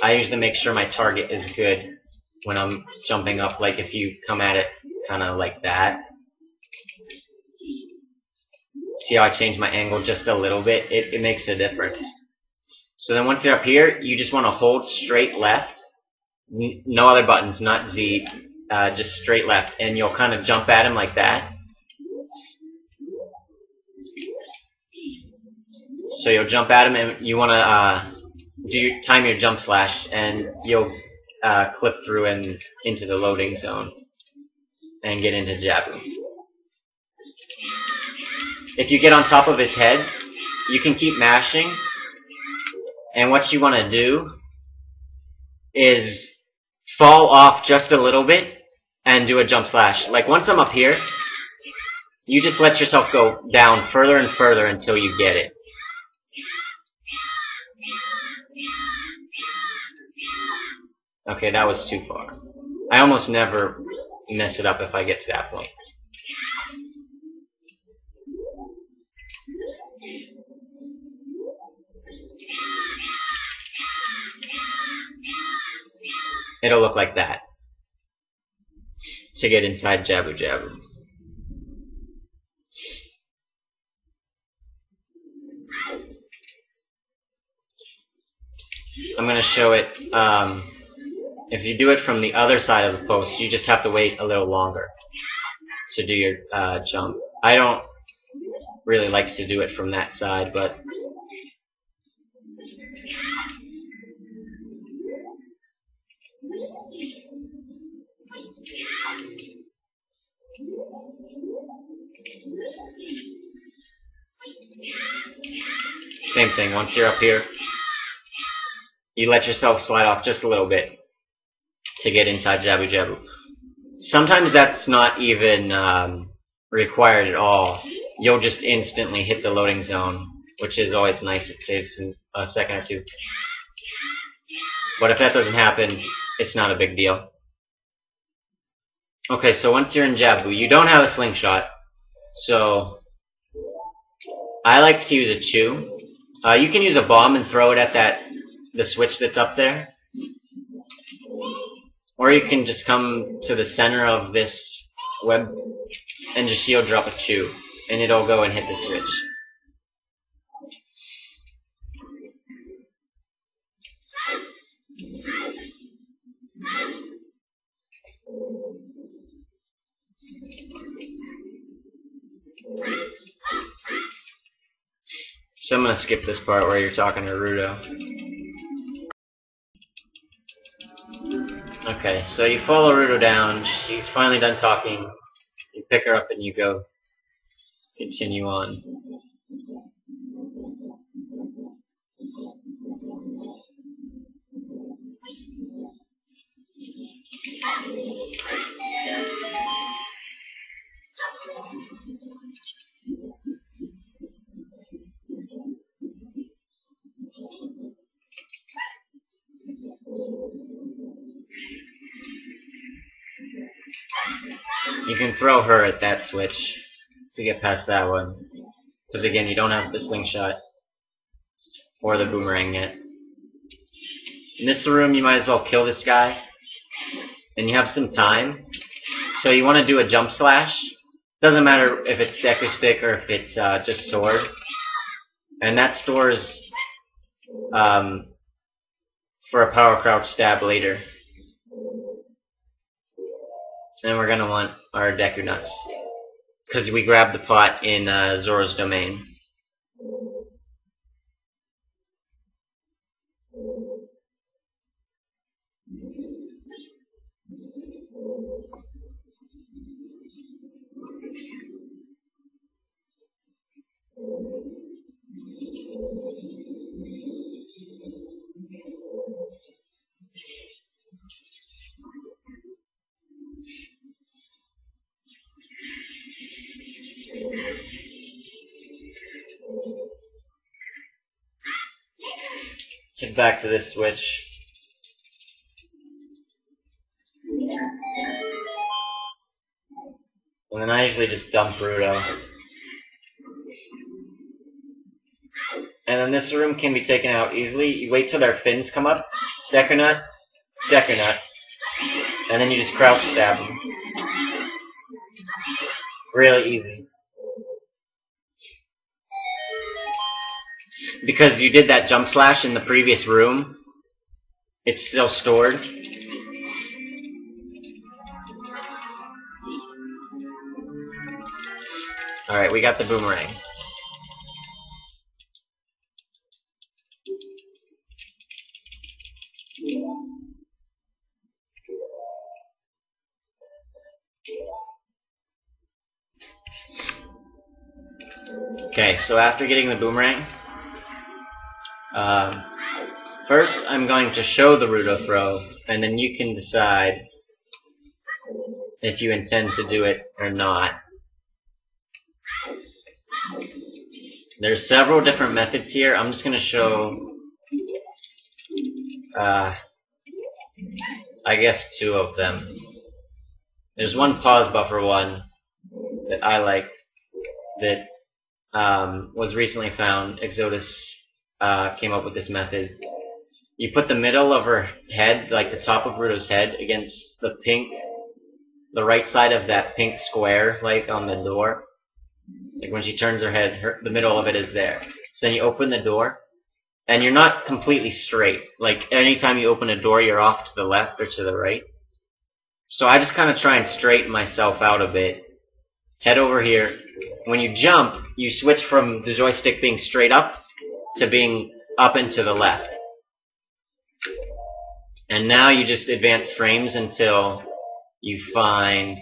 I usually make sure my target is good when I'm jumping up, like if you come at it kind of like that. See how I change my angle just a little bit? It makes a difference. So then once you're up here, you just want to hold straight left. No other buttons, not Z, just straight left, and you'll kind of jump at him like that. So you'll jump at him, and you want to time your jump slash, and you'll clip through and into the loading zone and get into Jabu. If you get on top of his head, you can keep mashing, and what you want to do is fall off just a little bit and do a jump slash. Like, once I'm up here, you just let yourself go down further and further until you get it. Okay, that was too far. I almost never mess it up if I get to that point. it'll look like that to get inside Jabu Jabu. I'm going to show it. If you do it from the other side of the post, you just have to wait a little longer to do your jump. I don't really like to do it from that side, but same thing. Once you're up here, you let yourself slide off just a little bit to get inside Jabu Jabu. Sometimes that's not even required at all. You'll just instantly hit the loading zone, which is always nice. It saves a second or two. But if that doesn't happen, it's not a big deal. Okay, so once you're in Jabu, you don't have a slingshot, so I like to use a chew. You can use a bomb and throw it at the switch that's up there. Or you can just come to the center of this web and just shield drop a chew, and it'll go and hit the switch. So I'm going to skip this part where you're talking to Ruto. Okay, so you follow Ruto down. She's finally done talking. You pick her up and you go continue on. You can throw her at that switch to get past that one. Because again, you don't have the slingshot or the boomerang yet. In this room, you might as well kill this guy. And you have some time. So you want to do a jump slash. Doesn't matter if it's Deku Stick or if it's just sword. And that stores for a power crouch stab later. And we're going to want our Deku Nuts, because we grabbed the pot in Zora's domain. Get back to this switch. And then I usually just dump Ruto. And then this room can be taken out easily. You wait till their fins come up. Deku Nut, Deku Nut. And then you just crouch stab them. Really easy. Because you did that jump slash in the previous room, it's still stored. Alright, we got the boomerang. Okay, so after getting the boomerang, first I'm going to show the Ruto Throw, and then you can decide if you intend to do it or not. There's several different methods here. I'm just going to show, I guess, two of them. There's one pause buffer one that I like that was recently found. Exodus came up with this method. you put the middle of her head, like the top of Ruto's head, against the right side of that pink square, like on the door. Like when she turns her head, the middle of it is there. So then you open the door, and you're not completely straight. Like anytime you open a door, you're off to the left or to the right. So I just kind of try and straighten myself out a bit. Head over here. When you jump, you switch from the joystick being straight up to being up and to the left. And now you just advance frames until you find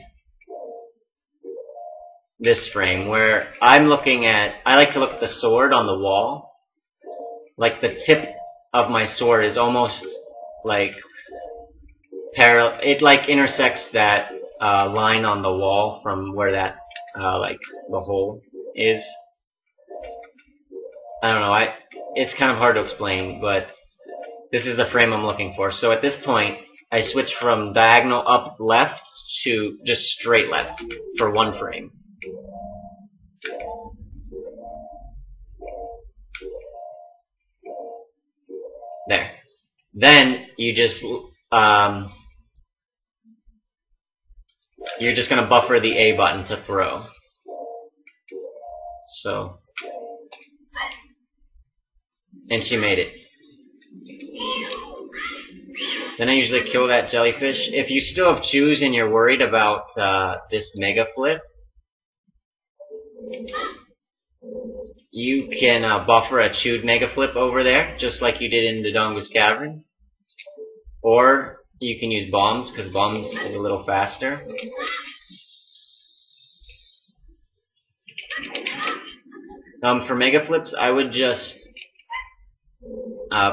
this frame where I like to look at the sword on the wall. Like the tip of my sword is almost like parallel. It like intersects that line on the wall from where that like the hole is. I don't know. It's kind of hard to explain, but this is the frame I'm looking for. So at this point, I switch from diagonal up left to just straight left for one frame. There. Then you just you're just gonna buffer the A button to throw. So, and she made it. Then I usually kill that jellyfish. If you still have chews and you're worried about this Megaflip, you can buffer a chewed Megaflip over there, just like you did in Dodongo Cavern. Or you can use bombs, because bombs is a little faster. For Megaflips, I would just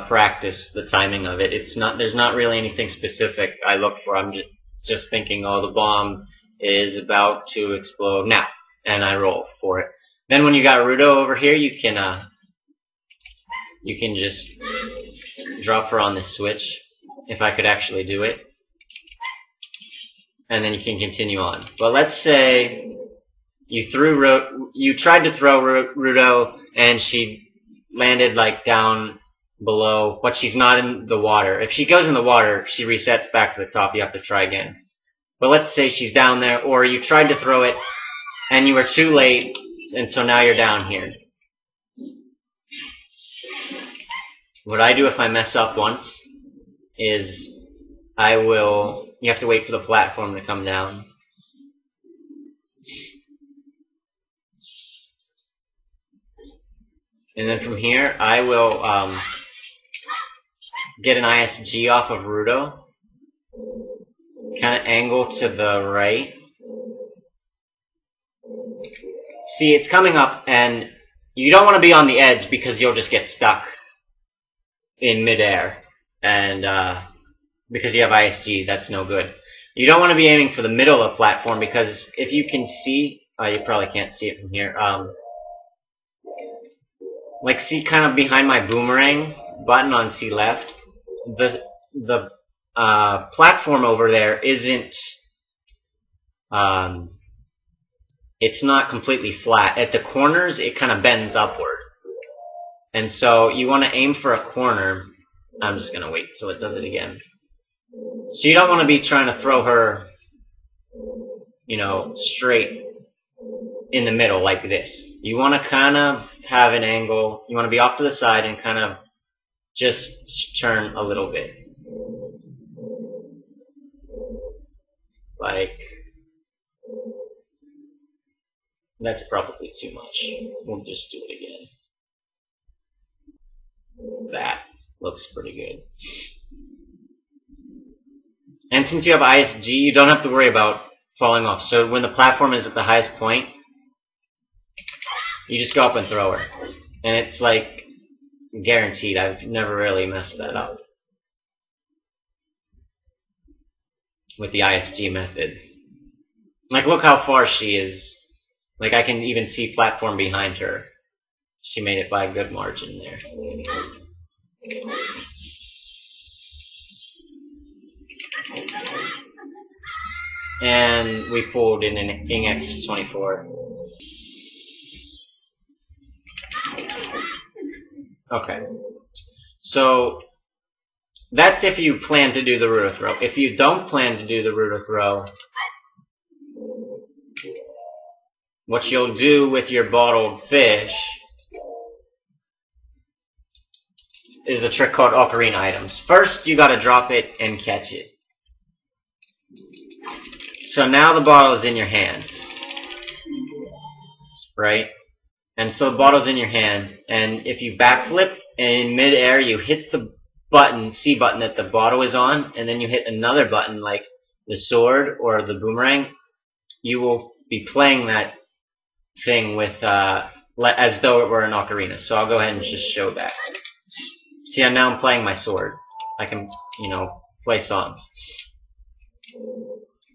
practice the timing of it. There's not really anything specific I look for. I'm just thinking, oh, the bomb is about to explode now, and I roll for it. Then when you got Ruto over here, you can just drop her on this switch, if I could actually do it, and then you can continue on. But let's say you tried to throw Ruto, and she landed like down below, but she's not in the water. If she goes in the water, she resets back to the top. You have to try again. But let's say she's down there, or you tried to throw it, and you were too late, and so now you're down here. What I do if I mess up once is you have to wait for the platform to come down. And then from here, I will get an ISG off of Ruto, kind of angle to the right. See, it's coming up, and you don't want to be on the edge because you'll just get stuck in midair. And because you have ISG, that's no good. You don't want to be aiming for the middle of the platform because if you can see, you probably can't see it from here. Like see kind of behind my boomerang button on C left, the platform over there isn't, it's not completely flat. At the corners, it kind of bends upward. And so you want to aim for a corner. I'm just going to wait till it does it again. So you don't want to be trying to throw her, you know, straight in the middle like this. You want to kind of have an angle. You want to be off to the side and kind of just turn a little bit. Like, that's probably too much. We'll just do it again. That looks pretty good. And since you have ISG, you don't have to worry about falling off. So when the platform is at the highest point, you just go up and throw her. And it's like guaranteed. I've never really messed that up with the ISG method. Like, look how far she is. Like, I can even see platform behind her. She made it by a good margin there. And we pulled in an X24. Okay. So that's if you plan to do the Ruto Throw. If you don't plan to do the Ruto Throw, what you'll do with your bottled fish is a trick called Ocarina items. First, you gotta drop it and catch it. So now the bottle is in your hand, right? And so the bottle's in your hand, and if you backflip and in midair you hit the button, C button that the bottle is on, and then you hit another button like the sword or the boomerang, you will be playing that thing with as though it were an ocarina. So I'll go ahead and just show that. See, now I'm playing my sword. I can, play songs.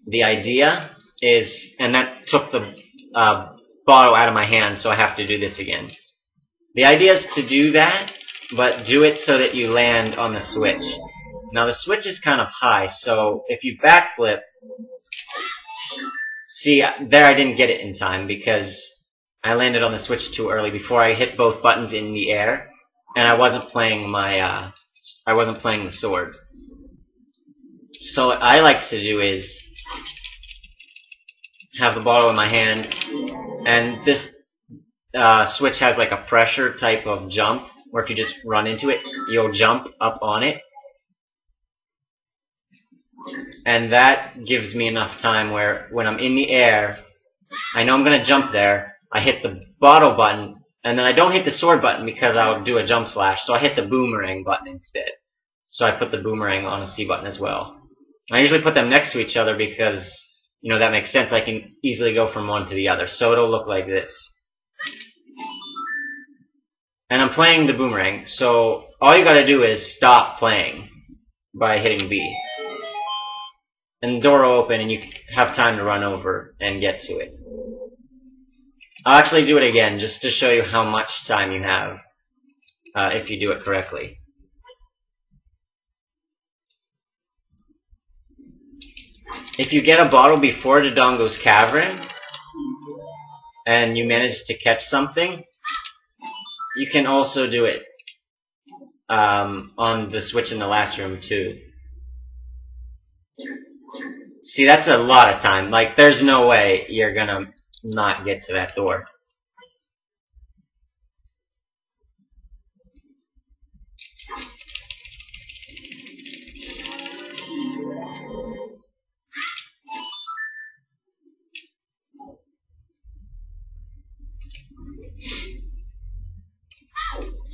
The idea is, and that took the bottle out of my hand, so I have to do this again. The idea is to do that, but do it so that you land on the switch. Now the switch is kind of high, so if you backflip, see, there I didn't get it in time because I landed on the switch too early before I hit both buttons in the air, and I wasn't playing the sword. So what I like to do is have the bottle in my hand, and this switch has like a pressure type of jump, where if you just run into it, you'll jump up on it. And that gives me enough time where when I'm in the air, I know I'm going to jump there, I hit the bottle button, and then I don't hit the sword button because I'll do a jump slash, so I hit the boomerang button instead. So I put the boomerang on a C button as well. I usually put them next to each other because, that makes sense. I can easily go from one to the other. So it'll look like this. And I'm playing the boomerang, so all you gotta do is stop playing by hitting B. And the door will open and you have time to run over and get to it. I'll actually do it again just to show you how much time you have if you do it correctly. If you get a bottle before Dodongo's Cavern and you manage to catch something, you can also do it on the switch in the last room too. See, that's a lot of time. Like, there's no way you're gonna not get to that door.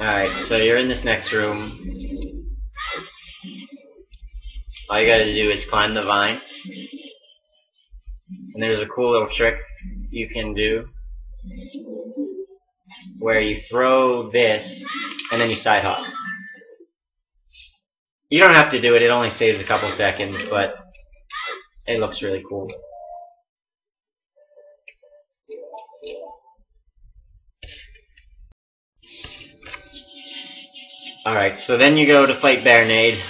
Alright, so you're in this next room. All you gotta do is climb the vines. And there's a cool little trick you can do where you throw this and then you side hop. You don't have to do it, it only saves a couple seconds, but it looks really cool. Alright, so then you go to fight Baronade.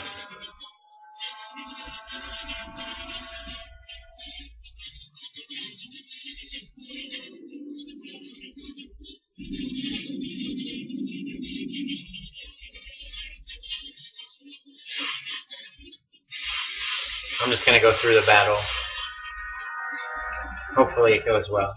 I'm just going to go through the battle. Hopefully it goes well.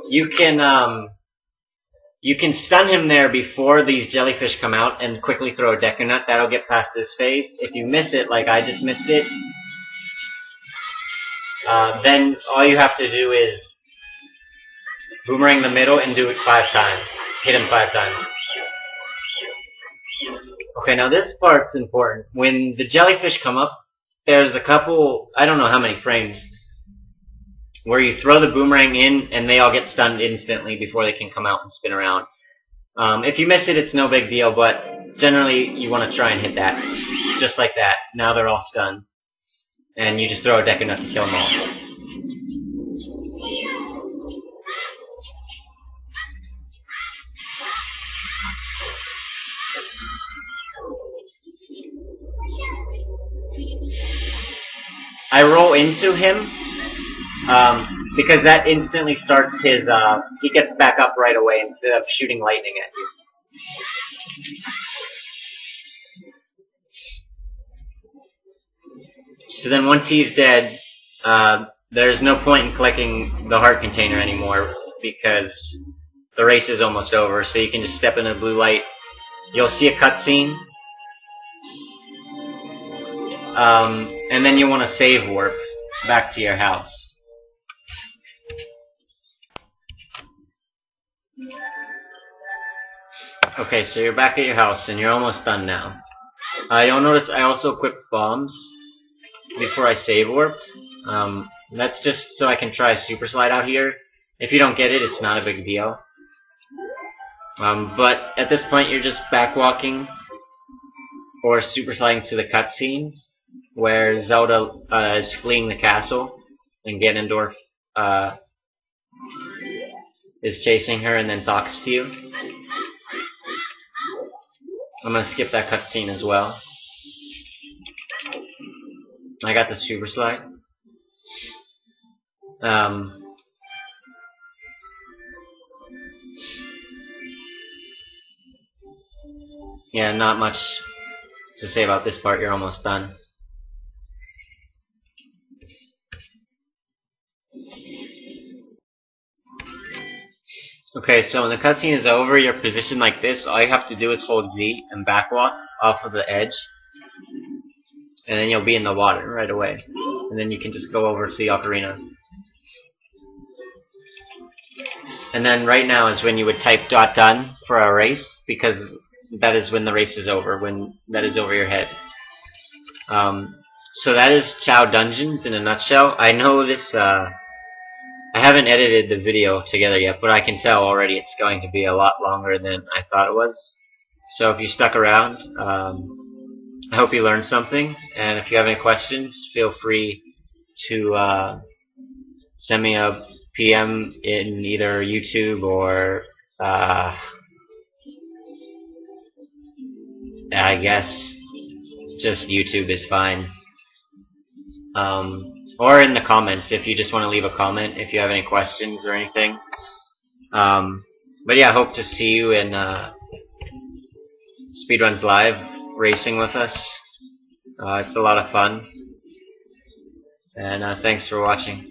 You can stun him there before these jellyfish come out and quickly throw a Deku Nut. That'll get past this phase. If you miss it, like I just missed it, then all you have to do is boomerang the middle and do it 5 times. Hit him 5 times. Okay, now this part's important. When the jellyfish come up, there's a couple, I don't know how many frames, where you throw the boomerang in and they all get stunned instantly before they can come out and spin around. If you miss it, it's no big deal, but generally you want to try and hit that. Just like that. Now they're all stunned. And you just throw a Deku Nut to kill them all. I roll into him because that instantly starts his. He gets back up right away instead of shooting lightning at you. So then once he's dead, there's no point in collecting the heart container anymore because the race is almost over. So you can just step into the blue light. You'll see a cutscene. And then you want to save warp back to your house. Okay, so you're back at your house and you're almost done now. You'll notice I also equipped bombs before I save warped. That's just so I can try a super slide out here. If you don't get it, it's not a big deal. But at this point, you're just backwalking or super sliding to the cutscene where Zelda is fleeing the castle and Ganondorf is chasing her and then talks to you. I'm gonna skip that cutscene as well. I got the super slide. Yeah, not much to say about this part. You're almost done. Okay, so when the cutscene is over, you're positioned like this. All you have to do is hold Z and backwalk off of the edge. And then you'll be in the water right away. And then you can just go over to the Ocarina. And then right now is when you would type .done for a race, because that is when the race is over, when that is over your head. So that is Chao Dungeons in a nutshell. I know this, I haven't edited the video together yet, but I can tell already it's going to be a lot longer than I thought it was. So if you stuck around, I hope you learned something. And if you have any questions, feel free to send me a PM in either YouTube or I guess just YouTube is fine. Or in the comments if you just want to leave a comment if you have any questions or anything. But yeah, I hope to see you in Speedruns Live racing with us. It's a lot of fun. And thanks for watching.